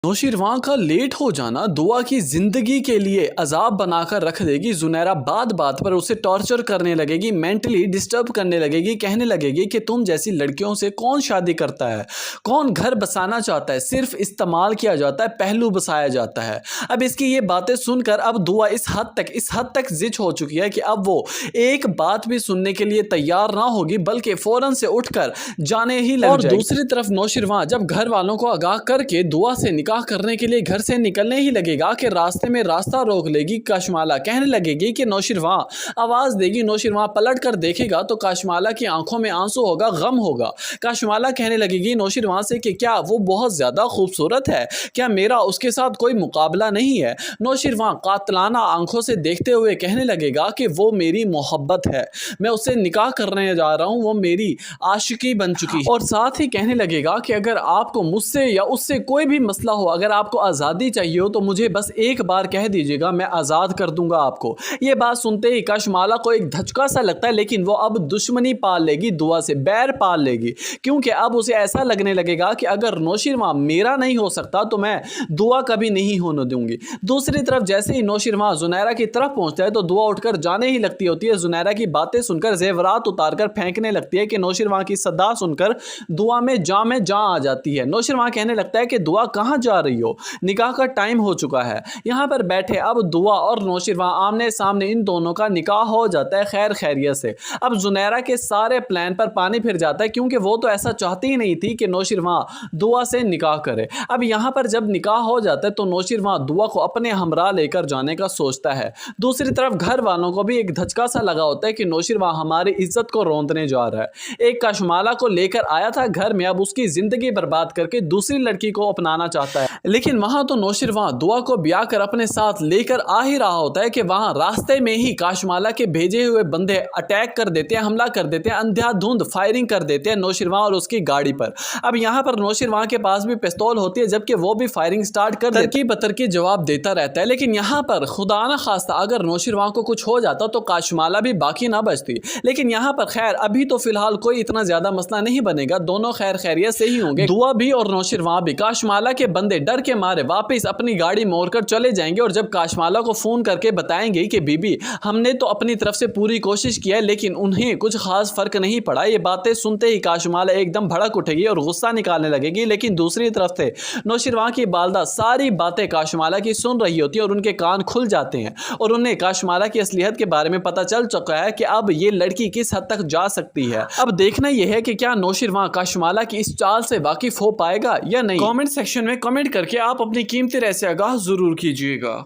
नौशीरवां का लेट हो जाना दुआ की जिंदगी के लिए अजाब बनाकर रख देगी। जुनैरा बात बात पर उसे टॉर्चर करने लगेगी, मेंटली डिस्टर्ब करने लगेगी, कहने लगेगी कि तुम जैसी लड़कियों से कौन शादी करता है, कौन घर बसाना चाहता है, सिर्फ इस्तेमाल किया जाता है, पहलू बसाया जाता है। अब इसकी ये बातें सुनकर अब दुआ इस हद तक जिच हो चुकी है कि अब वो एक बात भी सुनने के लिए तैयार ना होगी, बल्कि फौरन से उठकर जाने ही लग जाएगी। दूसरी तरफ नौशीरवां जब घर वालों को आगाह करके दुआ से निकाह करने के लिए घर से निकलने ही लगेगा कि रास्ते में रास्ता रोक लेगी काशमाला। कहने लगेगी कि नौशीरवां, आवाज देगी। नौशीरवां पलट कर देखेगा तो काशमाला की आंखों में आंसू होगा, गम होगा। काशमाला कहने लगेगी नौशीरवां से कि क्या वो बहुत ज्यादा खूबसूरत है, क्या मेरा उसके साथ कोई मुकाबला नहीं है। नौशीरवां कातलाना आंखों से देखते हुए कहने लगेगा कि वो मेरी मोहब्बत है, मैं उससे निकाह करने जा रहा हूं, वो मेरी आशिकी बन चुकी है। और साथ ही कहने लगेगा कि अगर आपको मुझसे या उससे कोई भी मसला हो, अगर आपको आज़ादी चाहिए हो तो मुझे बस एक बार कह दीजिएगा, मैं आज़ाद कर दूंगा आपको। ये बात सुनते ही काशमाला को एक धचका सा लगता है, लेकिन वो अब दुश्मनी पाल लेगी, दुआ से बैर पाल लेगी, क्योंकि अब उसे ऐसा लगने लगेगा कि अगर नौशीरवां मेरा नहीं हो सकता तो मैं दुआ कभी नहीं होने दूंगी। दूसरी तरफ जैसे ही नौशीरवां जुनैरा की तरफ पहुंचता है तो दुआ उठकर जाने ही लगती होती है। जुनैरा की बातें सुनकर जेवरात उतारकर फेंकने लगती है कि नौशीरवां की सदा सुनकर दुआ में जान आ जाती है। नौशीरवां कहने लगता है कि दुआ कहाँ जा रही हो, निकाह का टाइम हो चुका है। यहाँ पर बैठे अब दुआ और नौशीरवां आमने सामने, इन दोनों का निकाह हो जाता है खैर खैरियत से। अब जुनैरा के सारे प्लान पर पानी फिर जाता है, क्योंकि वो तो ऐसा चाहती ही नहीं थी कि नौशीरवां दुआ से निकाह करे। अब यहाँ पर जब निकाह हो जाता है तो नौशीरवां दुआ को अपने हमरा लेकर जाने का सोचता है। दूसरी तरफ घर वालों को भी एक धचका सा लगा होता है कि नौशीरवां हमारी इज्जत को रौंदने जा रहा है। एक काशमाला को लेकर आया था घर में, अब उसकी जिंदगी बर्बाद करके दूसरी लड़की को अपनाना चाहता है। लेकिन वहां तो नौशीरवां दुआ को ब्याह कर अपने साथ लेकर आ ही रहा होता है कि वहां रास्ते में ही काशमाला के भेजे हुए बंदे अटैक कर देते हैं, हमला कर देते हैं, अंधाधुंध फायरिंग कर देते हैं नौशीरवां और उसकी गाड़ी पर। अब यहाँ पर नौशीरवां के पास भी पिस्तौल होती है, जबकि वो भी फायरिंग स्टार्ट कर तरकी बतरकी जवाब देता रहता है। लेकिन यहाँ पर खुदा न खास्ता अगर नौशीरवां को कुछ हो जाता तो काशमाला भी बाकी ना बचती। लेकिन यहाँ पर खैर अभी तो फिलहाल कोई इतना ज्यादा मसला नहीं बनेगा, दोनों खैर खैरियत से ही होंगे। दुआ भी और नौशीरवां भी। काशमाला के बंदे डर के मारे वापस अपनी गाड़ी मोड़कर चले जाएंगे और जब काशमाला को फोन करके बताएंगे कि बीबी, हमने तो अपनी तरफ से पूरी कोशिश की है लेकिन उन्हें कुछ खास फर्क नहीं पड़ा। ये बातें सुनते ही काशमाला एकदम भड़क उठेगी और गुस्सा निकालने लगेगी। लेकिन दूसरी तरफ से नौशीरवां की बालदा सारी बातें काशमाला की सुन रही होती है और उनके कान खुल जाते हैं और उन्हें काशमाला की असलियत के बारे में पता चल चुका है कि अब ये लड़की किस हद तक जा सकती है। अब देखना यह है कि क्या नौशीरवां काशमाला की इस चाल से वाकिफ हो पाएगा या नहीं। कमेंट सेक्शन में कमेंट करके आप अपनी कीमती राय से आगाह जरूर कीजिएगा।